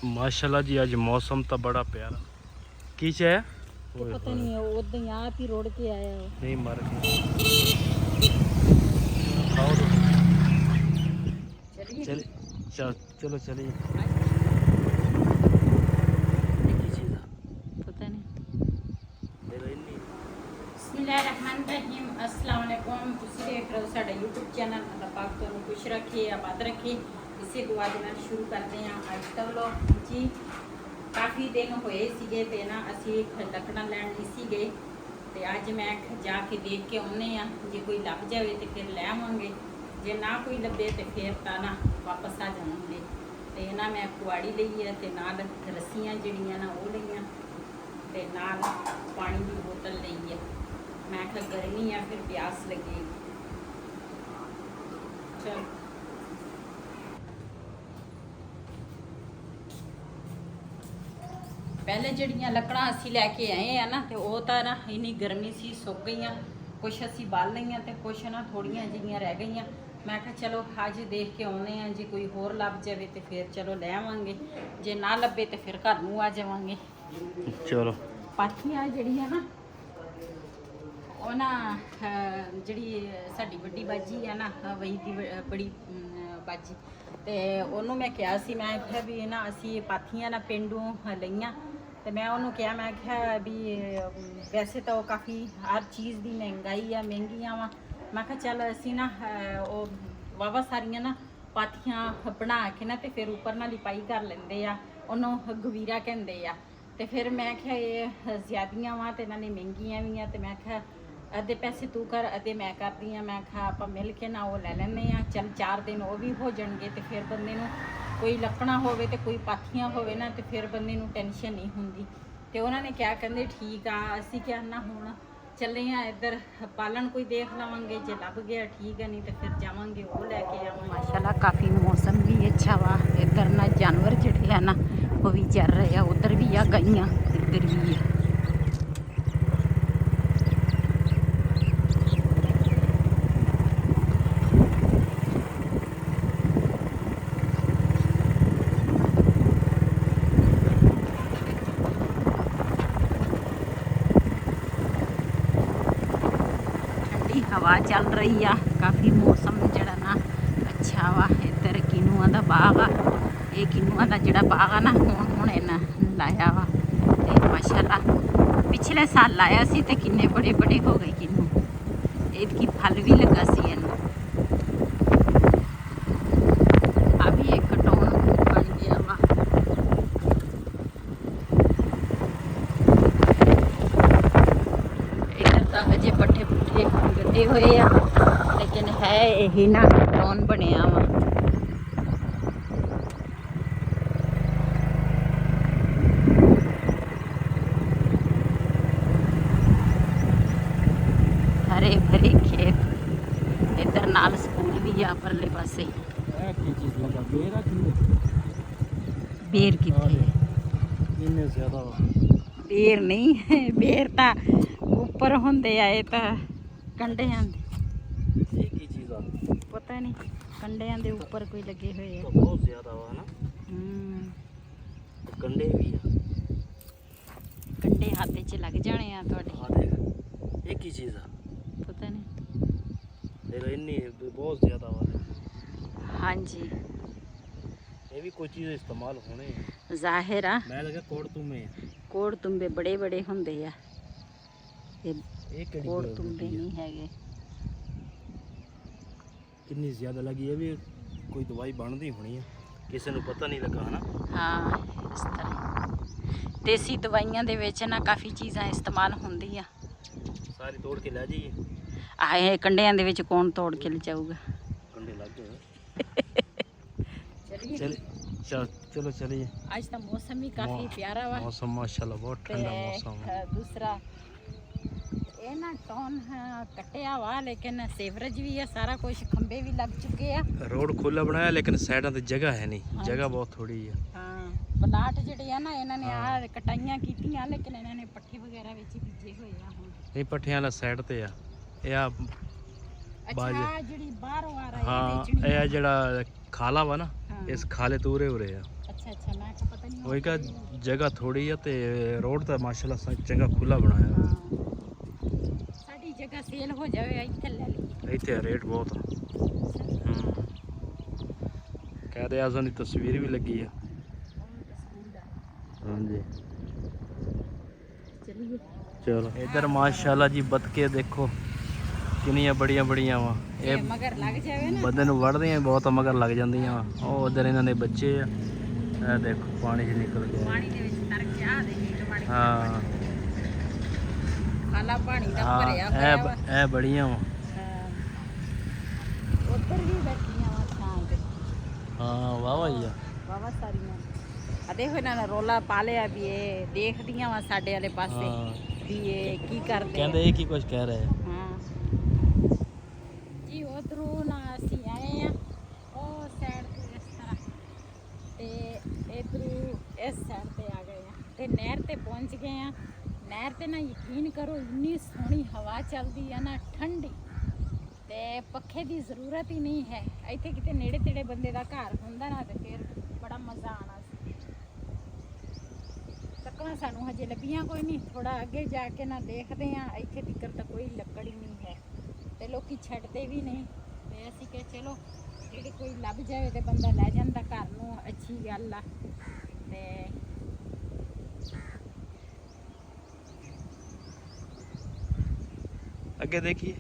माशाल्लाह जी आज मौसम तो बड़ा प्यारा किच है पता नहीं है उधर ही आप ही रोड के आया हो नहीं मर खाओ तो चलिए चलो चलिए पता नहीं बिस्मिल्लाहिर्रहमानिर्रहीम अस्सलाम वालेकुम ਤੁਸੀਂ ਦੇਖ ਰਹੇ ਹੋ ਸਾਡਾ YouTube ਚੈਨਲ ਅੱਲਾਹ ਪਾਕ ਤੁਹਾਨੂੰ ਖੁਸ਼ ਰੱਖੇ ਆਬਾਦ ਰੱਖੇ ਇਸੇ ਦੁਆ ਦੇ ਨਾਲ ਸ਼ੁਰੂ ਕਰਦੇ ਹਾਂ ਅੱਜ ਦਾ ਵਲੌਗ ਜੀ ਕਾਫੀ ਦਿਨ ਹੋਏ ਸੀਗੇ ਤੇ ਨਾ ਅਸੀਂ ਲੱਕੜਾਂ ਲੈਣ ਨਹੀਂ ਸੀ ਗਏ ਤੇ ਅੱਜ ਮੈਂ ਜਾ ਕੇ ਦੇਖ ਕੇ ਆਉਨੇ ਆ ਜੇ ਕੋਈ ਲੱਭ ਜਾਵੇ ਤੇ ਫਿਰ ਲੈ ਆਵਾਂਗੇ ਜੇ ਨਾ ਕੋਈ ਲੱਭੇ ਤੇ ਫਿਰ ਤਾਂ ਨਾ ਵਾਪਸ ਆ ਜਾਵਾਂਗੇ ਤੇ ਨਾ ਮੈਂ ਕੁਆੜੀ ਲਈ ਹੈ ਤੇ ਨਾਲ ਰੱਸੀਆਂ ਜਿਹੜੀਆਂ ਨਾ ਉਹ ਲਈਆਂ ਤੇ ਨਾਲ ਪਾਣੀ ਦੀ ਬੋਤਲ ਲਈ ਹੈ मैं क्या गर्मी या फिर प्यास लगेगी चल पहले जड़ियाँ लकड़ा असी लैके आए हैं ना तो वो तो ना इन्नी गर्मी सी सुक गई कुछ असी बाल लिया तो कुछ ना थोड़िया जिहियां रह गई मैं क्या चलो अज देख के आने हैं जे कोई होर लभ जाए तो फिर चलो लै आवांगे जे ना लभे तो फिर घर नूं आ जावांगे चलो पाथियां जड़ियां ना ਉਹ ਨਾ ਜਿਹੜੀ ਸਾਡੀ ਵੱਡੀ ਬਾਜੀ ਆ ਨਾ ਵਹੀ ਦੀ ਬੜੀ ਬਾਜੀ ਤੇ ਉਹਨੂੰ ਮੈਂ ਕਿਹਾ ਸੀ ਮੈਂ ਕਿਹਾ ਵੀ ਨਾ ਅਸੀਂ ਪਾਥੀਆਂ ਨਾ ਪਿੰਡੋਂ ਲਈਆਂ ਤੇ ਮੈਂ ਉਹਨੂੰ ਕਿਹਾ ਮੈਂ ਕਿਹਾ ਵੀ ਵੈਸੇ ਤਾਂ ਉਹ ਕਾਫੀ ਹਰ ਚੀਜ਼ ਦੀ ਮਹਿੰਗਾਈ ਆ ਮਹਿੰਗੀਆਂ ਵਾ ਮੈਂ ਕਿਹਾ ਚੱਲ ਅਸੀਂ ਨਾ ਉਹ ਵਾਵਾ ਸਾਰੀਆਂ ਨਾ ਪਾਥੀਆਂ ਬਣਾ ਕੇ ਨਾ ਤੇ ਫਿਰ ਉੱਪਰ ਨਾਲ ਲਿਪਾਈ ਕਰ ਲੈਂਦੇ ਆ ਉਹਨੂੰ ਗਵੀਰਾ ਕਹਿੰਦੇ ਆ ਤੇ ਫਿਰ ਮੈਂ ਕਿਹਾ ਇਹ ਜ਼ਿਆਦੀਆਂ ਵਾ ਤੇ ਇਹਨਾਂ ਨੇ ਮਹਿੰਗੀਆਂ ਵੀ ਆ ਤੇ ਮੈਂ ਕਿਹਾ ਅੱਧੇ ਪੈਸੇ ਤੂੰ ਕਰ ਅੱਧੇ ਮੈਂ ਕਰਦੀ ਆ ਮੈਂ ਕਿਹਾ ਆਪਾਂ ਮਿਲ ਕੇ ਨਾ ਉਹ ਲੈ ਲੈਂਦੇ ਆ ਚੱਲ 4 ਦਿਨ ਉਹ ਵੀ ਹੋ ਜਾਣਗੇ ਤੇ ਫਿਰ ਬੰਦੇ ਨੂੰ ਕੋਈ ਲੱਕਣਾ ਹੋਵੇ ਤੇ ਕੋਈ ਪਾਥੀਆਂ ਹੋਵੇ ਨਾ ਤੇ ਫਿਰ ਬੰਦੇ ਨੂੰ ਟੈਨਸ਼ਨ ਨਹੀਂ ਹੁੰਦੀ ਤੇ ਉਹਨਾਂ ਨੇ ਕਿਹਾ ਕਹਿੰਦੇ ਠੀਕ ਆ ਅਸੀਂ ਕਿਹਾ ਨਾ ਹੁਣ ਚੱਲੇ ਆ ਇੱਧਰ ਪਾਲਣ ਕੋਈ ਦੇਖ ਲਵਾਂਗੇ ਜੇ ਲੱਭ ਗਿਆ ਠੀਕ ਆ ਨਹੀਂ ਤੇ ਫਿਰ ਜਾਵਾਂਗੇ ਉਹ ਲੈ ਕੇ ਆਵਾਂਗੇ ਮਾਸ਼ਾਅੱਲਾ ਕਾਫੀ ਮੌਸਮ ਵੀ ਅੱਛਾ ਵਾ ਇੱਧਰ ਨਾ ਜਾਨਵਰ ਜਿਹੜੇ ਆ ਨਾ ਉਹ ਵੀ ਚੱਲ ਰਹੇ ਆ ਉਧਰ ਵੀ ਆ ਗਈਆਂ ਇੱਧਰ ਵੀ ਆ हवा चल रही है काफ़ी मौसम जड़ा ना अच्छा वा इधर किनुआ का बाग आ ये किनुआ का जड़ा बाग आ ना हुण इन्हें लाया वा ते माशाल्लाह पिछले साल लाया सी ते किन्ने बड़े बड़े हो गए किनू इसकी फल भी लगा सी इन्हें अभी एक टोन बन गया वा इधर तक अजे पट्ठे पुट्ठे गड्ढे हुए आ लेकिन है यही ना टोन बनया वा हरे भरे खेत इधर नाल स्कूल भी आ परले पासे बेर कितने बेर नहीं बेर ता ऊपर होंदे आए ता कंडियां पता नहीं कंडियां दे ऊपर कोई लगे हुए हैं बहुत ज्यादा वा ना कंडे भी कंडे हाथे च लग जाने आ तुहाडे एक ही चीज है पता नहीं तेरा इन्नी बहुत ज्यादा वा हाँ जी ये भी कोई चीज इस्तेमाल होने जाहिर आ मैं लगा कोड़ तुम्बे बड़े बड़े होंदे आ ये कोड़ तुम्बे नहीं हैगे कितनी ज्यादा लगी है भी कोई दवाई बनती होनी है किसी को पता नहीं लगा है ना हाँ इस तरह देसी दवाइयां दे विच ना काफ़ी चीज़ां इस्तेमाल होंदियां सारी तोड़ के लै जाइए आए कंडियां दे विच कौन तोड़ के ले जाऊगा कंडे लग गए चलो चलिए आज तो मौसम भी काफ़ी प्यारा वा मौसम माशाल्लाह बहुत ठंडा मौसम है दूसरा ये ना टोन कटिया वा लेकिन सेवरेज भी है सारा कुछ खंबे भी लग चुके हैं रोड खुला बनाया लेकिन साइडों ते जगह है नहीं जगह बहुत थोड़ी है हाँ प्लाट जिहड़े है ना इन्होंने आ कटाइयां कीतियां लेकिन इन्होंने पट्ठे वगैरह विच ही बीजे हुए आ हुण नहीं पट्ठियां वाला साइड ते आ ये अच्छा जिहड़ी बाहरों आ रही है हाँ ये जड़ा खाला वा ना ਇਸ ਖਾਲੇ ਤੂਰੇ ਉਰੇ ਆ। ਅੱਛਾ ਅੱਛਾ, ਮੈਂ ਕਿਹਾ ਪਤਾ ਨਹੀਂ ਉਹੀ ਕਾ ਜਗ੍ਹਾ ਥੋੜੀ ਆ ਤੇ ਰੋਡ ਤਾਂ ਮਾਸ਼ਾਅੱਲਾ ਚੰਗਾ ਖੁੱਲਾ ਬਣਾਇਆ ਹੋਇਆ। ਸਾਡੀ ਜਗ੍ਹਾ ਸੇਲ ਹੋ ਜਾਵੇ ਇੱਥੇ ਲੈ ਲਈਏ। ਇੱਥੇ ਰੇਟ ਬਹੁਤ ਆ। ਕਾਇਦੇ ਆਜ਼ਮ ਦੀ ਤਸਵੀਰ ਵੀ ਲੱਗੀ ਆ। ਹਾਂਜੀ ਚਲਿਏ। ਚਲੋ ਇਧਰ ਮਾਸ਼ਾਅੱਲਾ ਜੀ ਬਤਕੇ ਦੇਖੋ ਕਿੰਨੀਆਂ ਬੜੀਆਂ ਬੜੀਆਂ ਵਾ। ਇਹ ਮਗਰ ਲੱਗ ਜਾਵੇ ਨਾ ਬੰਦੇ ਨੂੰ ਵੜਦੀਆਂ ਬਹੁਤ ਮਗਰ ਲੱਗ ਜਾਂਦੀਆਂ ਵਾ। ਉਹ ਉਧਰ ਇਹਨਾਂ ਦੇ ਬੱਚੇ ਆ। ਇਹ ਦੇਖੋ ਪਾਣੀ 'ਚ ਨਿਕਲ ਗਿਆ। ਪਾਣੀ ਦੇ ਵਿੱਚ ਤਰ ਕੇ ਆ ਦੇ ਟਮਾਟਰ। ਹਾਂ ਕਾਲਾ ਪਾਣੀ ਦਾ ਭਰਿਆ ਹੋਇਆ ਵਾ। ਇਹ ਬੜੀਆਂ ਵਾ। ਉੱਧਰ ਵੀ ਬੈਠੀਆਂ ਵਾ ਛਾਂ ਤੇ। ਹਾਂ ਵਾਹ ਵਾਹ ਆ ਵਾਵਾ ਸਾਰੀਆਂ ਆ ਦੇਖੋ ਇਹਨਾਂ ਨੇ ਰੋਲਾ ਪਾ ਲਿਆ ਵੀ ਇਹ ਦੇਖਦੀਆਂ ਵਾ ਸਾਡੇ ਵਾਲੇ ਪਾਸੇ ਵੀ ਇਹ ਕੀ ਕਰਦੇ ਕਹਿੰਦੇ ਇਹ ਕੀ ਕੁਝ ਕਹਿ ਰਹੇ ਆ। ਹਾਂ ਜੀ ਉਧਰੋਂ ਨਾ ਅਸੀਂ ਆਏ ਆ ਉਹ ਸਾਈਡ ਤੇ ਇਸ ਤਰ੍ਹਾਂ ਤੇ ਇਧਰੋਂ ਇਸ ਸਾਈਡ ਤੇ ਆ ਗਏ ਆ ਤੇ ਨਹਿਰ ਤੇ ਪਹੁੰਚ ਗਏ ਆ। ਨਹਿਰ ਤੇ ਨਾ ਯਕੀਨ ਕਰੋ ਇੰਨੀ ਸੋਹਣੀ ਹਵਾ ਚੱਲਦੀ ਆ ਨਾ ਠੰਡੀ ਤੇ ਪੱਖੇ ਦੀ ਜ਼ਰੂਰਤ ਹੀ ਨਹੀਂ ਹੈ। ਇੱਥੇ ਕਿਤੇ ਨੇੜੇ ਤੇੜੇ ਬੰਦੇ ਦਾ ਘਰ ਹੁੰਦਾ ਨਾ ਤੇ ਫਿਰ ਬੜਾ ਮਜ਼ਾ ਆਣਾ ਸੀ। ਚੱਕਣਾ ਸਾਨੂੰ ਹਜੇ ਲੱਭੀਆਂ ਕੋਈ ਨਹੀਂ, ਥੋੜਾ ਅੱਗੇ ਜਾ ਕੇ ਨਾ ਦੇਖਦੇ ਆ। ਇੱਥੇ ਤੀਕਰ ਤਾਂ ਕੋਈ ਲੱਕੜ ਹੀ ਨਹੀਂ ਹੈ ਤੇ ਲੋਕੀ ਛੱਡਦੇ ਵੀ ਨਹੀਂ ਤੇ ਅਸੀਂ ਕਿ ਚਲੋ ਜਿਹੜੀ ਕੋਈ ਲੱਭ ਜਾਵੇ ਤੇ ਬੰਦਾ ਲੈ ਜਾਂਦਾ ਘਰ ਨੂੰ, ਅੱਛੀ ਗੱਲ ਆ। ਤੇ ਅੱਗੇ ਦੇਖੀਏ।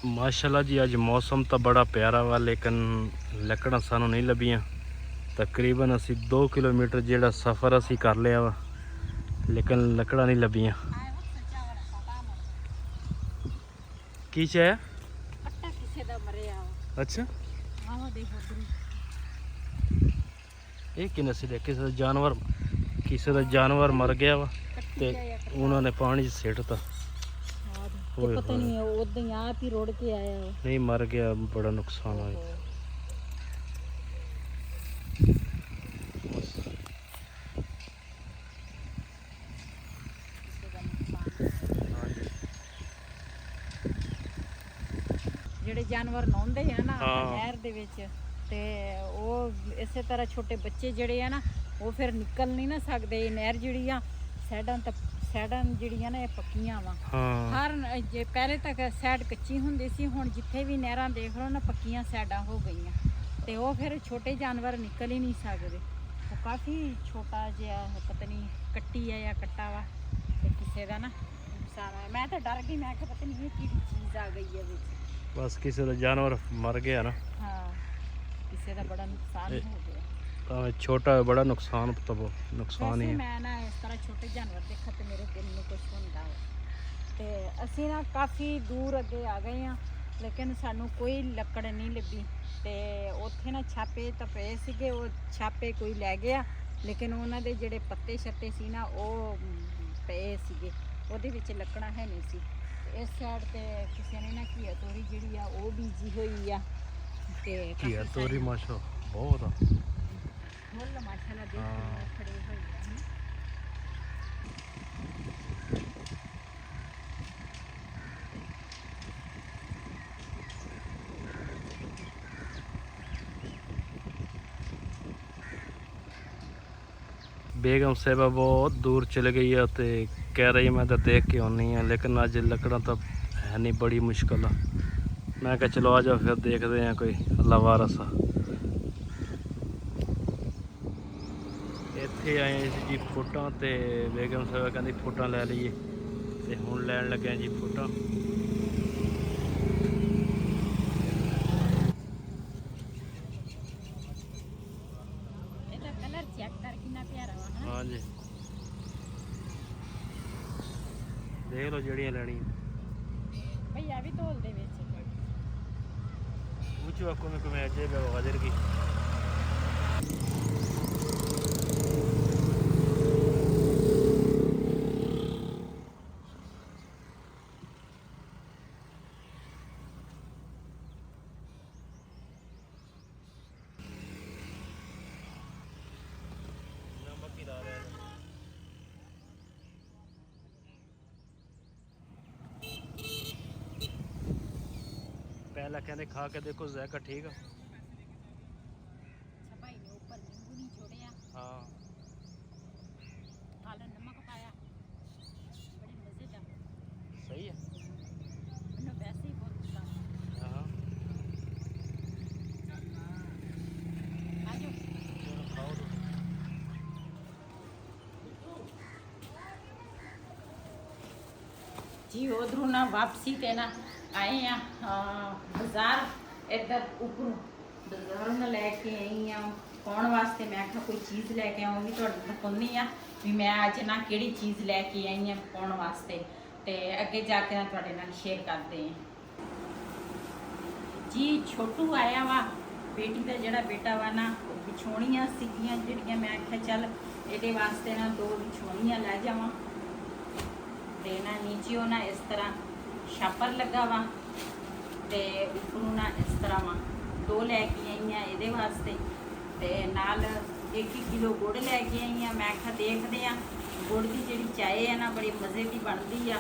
ਮਾਸ਼ਾਅੱਲਾ ਜੀ ਅੱਜ ਮੌਸਮ ਤਾਂ ਬੜਾ ਪਿਆਰਾ ਵਾ ਲੇਕਿਨ ਲੱਕੜਾਂ ਸਾਨੂੰ ਨਹੀਂ ਲੱਭੀਆਂ। ਤਕਰੀਬਨ ਅਸੀਂ 2 ਕਿਲੋਮੀਟਰ ਜਿਹੜਾ ਸਫ਼ਰ ਅਸੀਂ ਕਰ ਲਿਆ ਵਾ ਲੇਕਿਨ ਲੱਕੜਾਂ ਨਹੀਂ ਲੱਭੀਆਂ। ਕੀ ਚਾਹਿਆ? ਕੱਟਾ ਕਿਸੇ ਦਾ ਮਰਿਆ ਵਾ। ਅੱਛਾ ਆਹ ਦੇਖੋ ਉਧਰ ਇਹ ਕਿੰਨੇ ਸੀ ਕਿਸੇ ਦਾ ਜਾਨਵਰ ਮਰ ਗਿਆ ਵਾ ਤੇ ਉਹਨਾਂ ਨੇ ਪਾਣੀ 'ਚ ਸਿੱਟਤਾ। ਤੇ ਪਤਾ ਨਹੀਂ ਉਦਾਂ ਹੀ ਆਪ ਹੀ ਰੁੜ ਕੇ ਆਇਆ ਵਾ। ਨਹੀਂ ਮਰ ਗਿਆ, ਬੜਾ ਨੁਕਸਾਨ ਹੋਇਆ। ਜਿਹੜੇ ਜਾਨਵਰ ਨਹਾਉਂਦੇ ਆ ਨਾ ਨਹਿਰ ਦੇ ਵਿੱਚ ਤੇ ਉਹ ਇਸੇ ਤਰ੍ਹਾਂ ਛੋਟੇ ਬੱਚੇ ਜਿਹੜੇ ਆ ਨਾ ਉਹ ਫਿਰ ਨਿਕਲ ਨਹੀਂ ਨਾ ਸਕਦੇ। ਨਹਿਰ ਜਿਹੜੀ ਆ ਸਾਈਡਾਂ ਜਿਹੜੀਆਂ ਨਾ ਇਹ ਪੱਕੀਆਂ ਵਾ। ਹਰ ਜੇ ਪਹਿਲੇ ਤੱਕ ਸਾਈਡ ਕੱਚੀ ਹੁੰਦੀ ਸੀ, ਹੁਣ ਜਿੱਥੇ ਵੀ ਨਹਿਰਾਂ ਦੇਖ ਲਓ ਨਾ ਪੱਕੀਆਂ ਸਾਈਡਾਂ ਹੋ ਗਈਆਂ ਤੇ ਉਹ ਫਿਰ ਛੋਟੇ ਜਾਨਵਰ ਨਿਕਲ ਹੀ ਨਹੀਂ ਸਕਦੇ। ਉਹ ਕਾਫੀ ਛੋਟਾ ਜਿਹਾ ਪਤਾ ਨਹੀਂ ਕੱਟੀ ਆ ਜਾਂ ਕੱਟਾ ਵਾ ਤੇ ਕਿਸੇ ਦਾ ਨਾ ਨੁਕਸਾਨ ਹੋਇਆ। ਮੈਂ ਤਾਂ ਡਰ ਗਈ, ਮੈਂ ਕਿਹਾ ਪਤਾ ਨਹੀਂ ਇਹ ਕਿਹੜੀ ਚੀਜ਼ ਆ ਗਈ ਹੈ ਵਿੱਚ। ਬਸ ਕਿਸੇ ਦਾ ਜਾਨਵਰ ਮਰ ਗਿਆ ਨਾ। ਹਾਂ ਕਿਸੇ ਦਾ ਬੜਾ ਨੁਕਸਾਨ ਹੋ ਗਿਆ। ਤਾਂ ਛੋਟਾ ਬੜਾ ਨੁਕਸਾਨ ਤਾਂ ਨੁਕਸਾਨ ਹੀ ਹੈ। ਮੈਂ ਨਾ ਇਸ ਤਰ੍ਹਾਂ ਛੋਟੇ ਜਾਨਵਰ ਦੇਖਾ ਤੇ ਮੇਰੇ ਦਿਲ ਨੂੰ ਕੁਝ ਹੁੰਦਾ ਹੈ ਤੇ ਅਸੀਂ ਨਾ ਕਾਫੀ ਦੂਰ ਅੱਗੇ ਆ ਗਏ ਆ ਲੇਕਿਨ ਸਾਨੂੰ ਕੋਈ ਲੱਕੜ ਨਹੀਂ ਲੱਭੀ ਤੇ ਉੱਥੇ ਨਾ ਛਾਪੇ ਤਾਂ ਪਏ ਸੀਗੇ, ਉਹ ਛਾਪੇ ਕੋਈ ਲੈ ਗਿਆ ਲੇਕਿਨ ਉਹਨਾਂ ਦੇ ਜਿਹੜੇ ਪੱਤੇ ਛੱਤੇ ਸੀ ਨਾ ਉਹ ਪਏ ਸੀਗੇ, ਉਹਦੇ ਵਿੱਚ ਲੱਕੜਾਂ ਹੈ ਨਹੀਂ ਸੀ। ਇਸ ਸਾਈਡ ਤੇ ਕਿਸੇ ਨੇ ਨਾ ਘੀਆ ਤੋਰੀ ਜਿਹੜੀ ਆ ਉਹ ਬੀਜੀ ਹੋਈ ਆ ਤੇ ਘੀਆ ਤੋਰੀ ਮਾਸ਼ਾ ਬਹੁਤ ਆ। ਮੁੱਲ ਮਾਸ਼ਾਅੱਲਾ ਦੇਖ ਖੜੇ ਹੋਏ ਆ। बेगम साहिबा बहुत दूर चले गई है तो कह रही मैं तो देख के आनी है लेकिन अज लकड़ा तो है नहीं, बड़ी मुश्किल है। मैं कहा चलो आ जाओ फिर देखते हैं कोई अल्लाह वारस आ। इत्थे आए जी फोटा तो बेगम साहिबा कहती फोटा लै लीए तो हुण लैन लगे जी फोटा। हाँ जी देख लो जड़ियाँ लैनी भैया भी तोल दे विच पूछो आपको मैं कोई अजय हाजिर की। ਪਹਿਲਾਂ ਕਹਿੰਦੇ ਖਾ ਕੇ ਦੇਖੋ ਜ਼ਾਇਕਾ ਠੀਕ ਆ। अच्छा भाई ने ऊपर नींबू नहीं छोड़िया, हाँ काला नमक पाया, बड़ी मजेदार। सही है। मैंने वैसे ही बहुत पसंद। हाँ आ जाओ। चलो खाओ तो। जी उधरों ना वापसी ते ना आए हैं बाजार इधर ऊपर बाजारों ना लैके आई हाँ खाने वास्ते। मैं आखा कोई चीज़ लैके आऊँ भी तुहानू दिखाउंदी आ भी मैं अज ना किहड़ी चीज़ लैके आई हाँ खाने वास्ते, ते अगे जाके ना तुहाडे नाल शेयर करते हैं। जी छोटू आया वा, बेटी का जिहड़ा बेटा वा ना विछोणियां सीगियां जिहड़ियां मैं आख्या चल इहदे वास्ते ना 2 विछोणियां लै जावां। ते ना नीचे ना इस तरह छापर लगा वा, ते उपरों ना इस तरह वा 2 लैके आई हाँ ये वास्ते। ते नाल 1 किलो गुड़ लैके आई हाँ। मैं आखा देखते हैं गुड़ की जी चाय है ना बड़ी मज़े की बनती आ।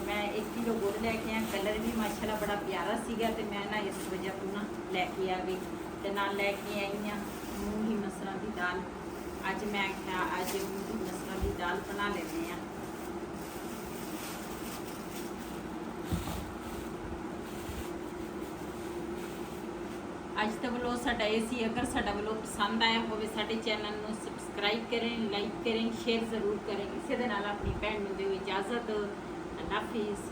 मैं 1 किलो गुड़ लैके आया, कलर भी माशाल्लाह बड़ा प्यारा सीगा, ते मैं ना इस वजह तो ना लैके आ गई। ते नाल लैके आई हाँ मूंगी मसरां की दाल। अज मैं आख्या अज मूंगी मसरां की दाल बना लेते हैं। अज तक व्लॉग साडा ये सी। अगर साडा व्लॉग पसंद आया होवे साडे चैनल नूं सबसक्राइब करें, लाइक करें, शेयर जरूर करें। इसे दे नाल अपनी भैन नूं दिओ इजाजत। अल्लाह हाफिज़।